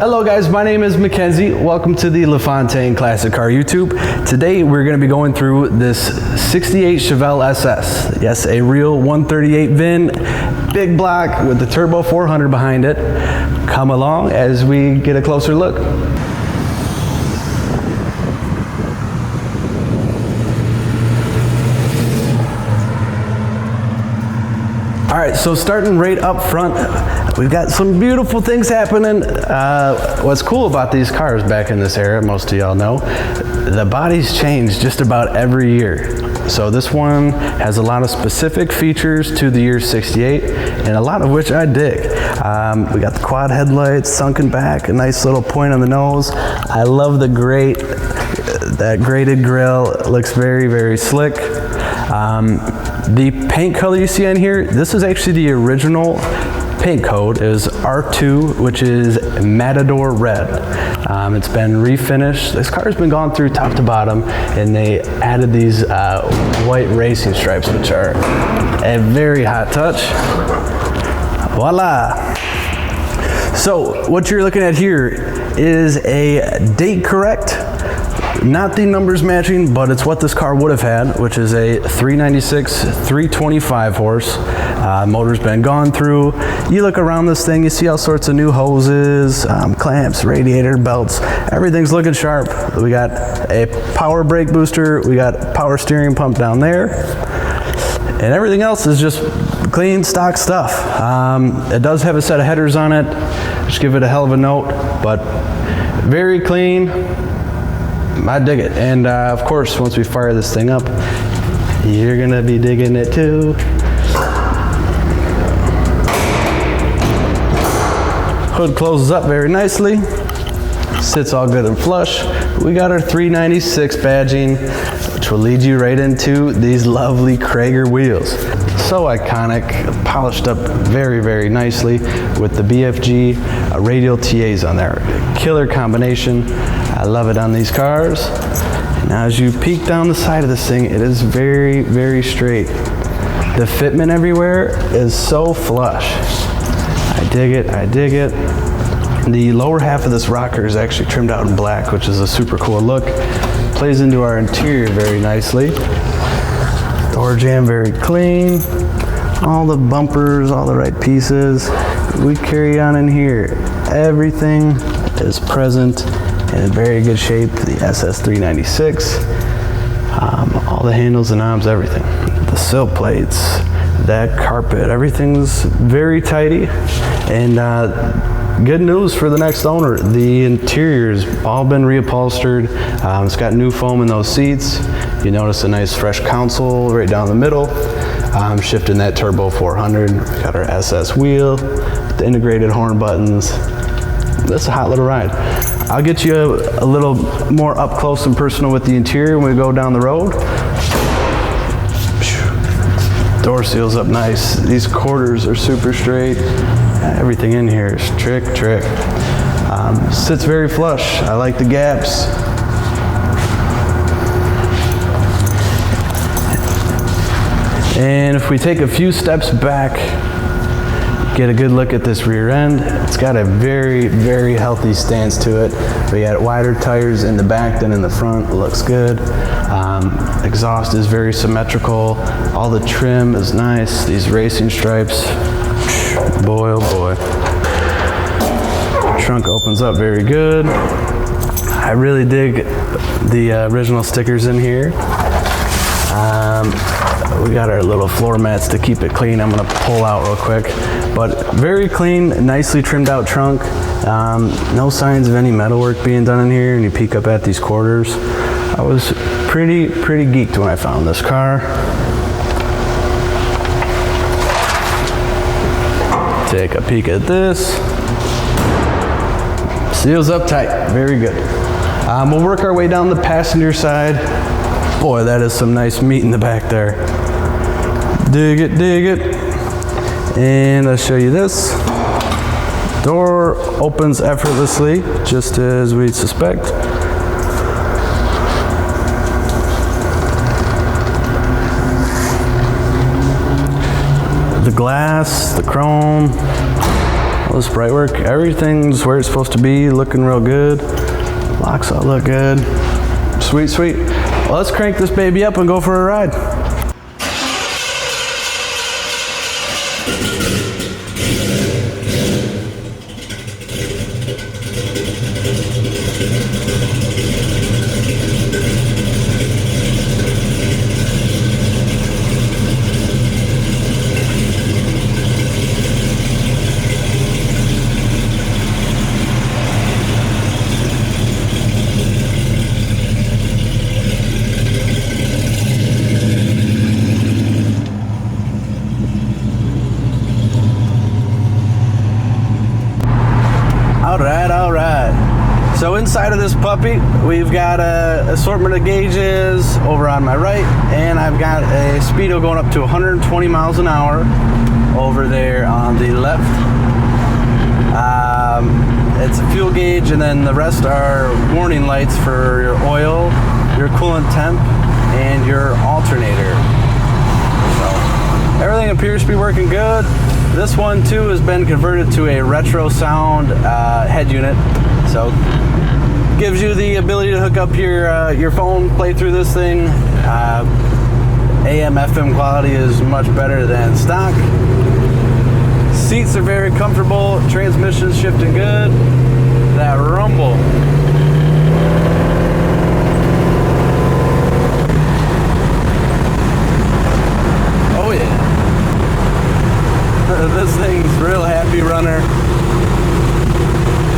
Hello guys, my name is Mackenzie. Welcome to the Lafontaine Classic Car YouTube. Today we're going to be going through this 68 Chevelle SS. Yes, a real 138 VIN, big block with the turbo 400 behind it. Come along as we get a closer look. All right, so starting right up front, we've got some beautiful things happening. What's cool about these cars back in this era, most of y'all know, the bodies change just about every year. So this one has a lot of specific features to the year 68, and a lot of which I dig. We got the quad headlights, sunken back, a nice little point on the nose. I love the grate, that grated grille. It looks very, very slick. The paint color you see on here, this is actually the original paint code. It is R2, which is Matador Red. It's been refinished. This car has been gone through top to bottom, and they added these white racing stripes, which are a very hot touch. Voila! So what you're looking at here is a date correct, not the numbers matching, but it's what this car would have had, which is a 396 325 horse. Motor's been gone through. You look around this thing, you see all sorts of new hoses, clamps, radiator belts. Everything's looking sharp. We got a power brake booster, we got power steering pump down there, and everything else is just clean stock stuff. It does have a set of headers on it. Just give it a hell of a note, but very clean. I dig it. And of course, once we fire this thing up, you're gonna be digging it too. Hood closes up very nicely, sits all good and flush. We got our 396 badging, which will lead you right into these lovely Krager wheels. So iconic, polished up very, very nicely with the BFG radial TAs on there. Killer combination. I love it on these cars. Now as you peek down the side of this thing, it is very, very straight. The fitment everywhere is so flush. I dig it, I dig it. The lower half of this rocker is actually trimmed out in black, which is a super cool look. Plays into our interior very nicely. Door jamb very clean. All the bumpers, all the right pieces. We carry on in here. Everything is present in very good shape. The SS 396. All the handles and knobs, everything. The sill plates, that carpet, everything's very tidy. And good news for the next owner, the interior's all been reupholstered. It's got new foam in those seats. You notice a nice fresh console right down the middle. Shifting that turbo 400. We got our SS wheel, the integrated horn buttons. That's a hot little ride. I'll get you a little more up close and personal with the interior when we go down the road. Door seals up nice. These quarters are super straight. Everything in here is trick. Sits very flush. I like the gaps. And if we take a few steps back, get a good look at this rear end. It's got a very, very healthy stance to it. We got wider tires in the back than in the front. It looks good. Exhaust is very symmetrical. All the trim is nice. These racing stripes, boy oh boy. Trunk opens up very good. I really dig the original stickers in here. We got our little floor mats to keep it clean. I'm gonna pull out real quick, but very clean, nicely trimmed out trunk. No signs of any metalwork being done in here, and you peek up at these quarters. I was pretty geeked when I found this car. Take a peek at this. Seals up tight, very good. We'll work our way down the passenger side. Boy, that is some nice meat in the back there. Dig it, dig it. And I'll show you this. Door opens effortlessly, just as we'd suspect. The glass, the chrome, All the sprite work, everything's where it's supposed to be, looking real good. Locks all look good. Sweet, sweet. Well, let's crank this baby up and go for a ride. All right. So inside of this puppy, we've got a assortment of gauges over on my right, and I've got a speedo going up to 120 miles an hour over there on the left. It's a fuel gauge, and then the rest are warning lights for your oil, your coolant temp, and your alternator. So everything appears to be working good. This one too has been converted to a retro sound head unit, so gives you the ability to hook up your phone, play through this thing. AM FM quality is much better than stock. Seats are very comfortable. Transmission's shifting good. That rumble. Oh yeah. This thing's real happy runner.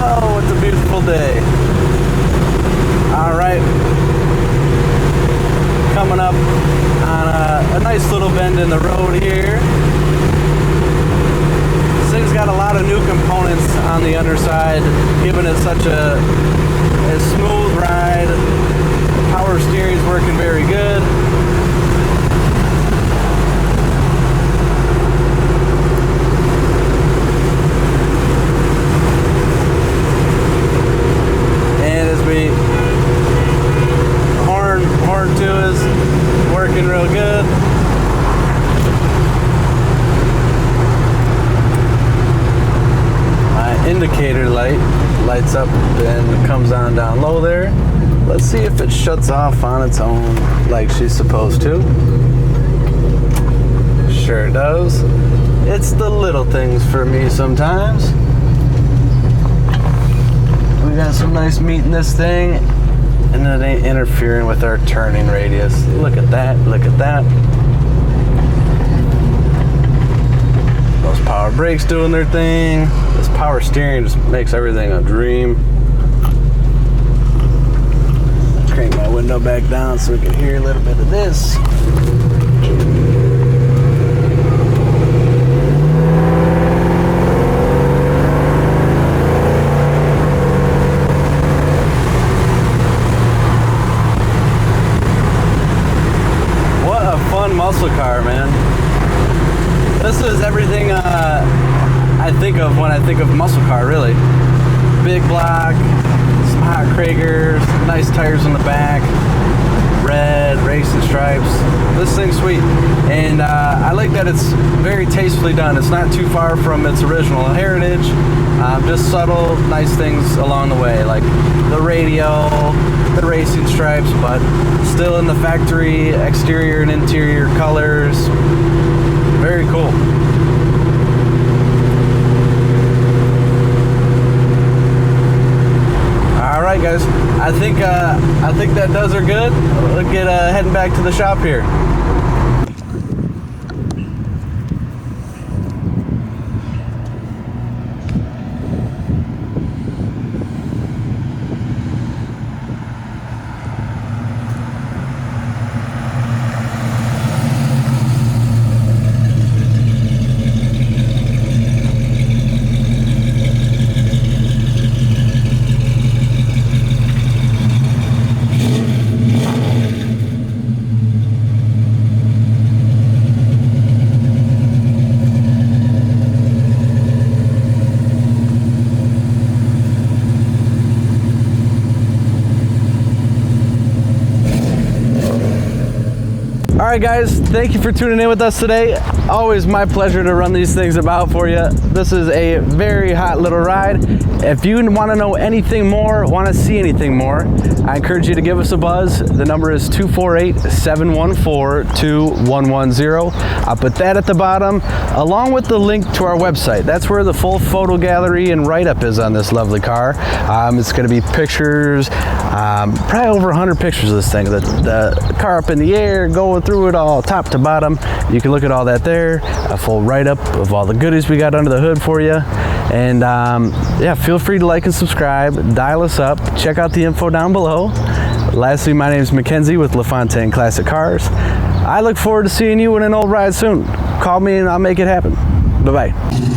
Oh, it's a beautiful day. All right. Coming up on a nice little bend in the road here. This thing's got a lot of new components on the underside, giving it such a smooth ride. Power steering's working very good. Horn 2 is working real good. My indicator light lights up and comes on down low there. Let's see if it shuts off on its own like she's supposed to. Sure it does. It's the little things for me sometimes. We got some nice meat in this thing, and it ain't interfering with our turning radius. Look at that, look at that. Those power brakes doing their thing. This power steering just makes everything a dream. Crank my window back down so we can hear a little bit of this. Muscle car, man. This is everything I think of when I think of muscle car, really. Big block, some hot Kragers, nice tires on the back, red racing stripes. This thing's sweet, and I like that it's very tastefully done. It's not too far from its original heritage. Just subtle, nice things along the way, like the radio, the racing stripes, but still in the factory exterior and interior colors. Very cool. All right, guys. I think that does her good. Let's get heading back to the shop here. All right, guys, thank you for tuning in with us today. Always my pleasure to run these things about for you. This is a very hot little ride. If you want to know anything more, want to see anything more, I encourage you to give us a buzz. The number is 248-714-2110. I'll put that at the bottom, along with the link to our website. That's where the full photo gallery and write-up is on this lovely car. It's going to be pictures, probably over 100 pictures of this thing. The car up in the air, going through it all, top to bottom. You can look at all that there. A full write-up of all the goodies we got under the hood for you. And yeah, feel free to like and subscribe, dial us up, check out the info down below. Lastly, my name is Mackenzie with Lafontaine Classic Cars. I look forward to seeing you in an old ride soon. Call me and I'll make it happen. Bye-bye.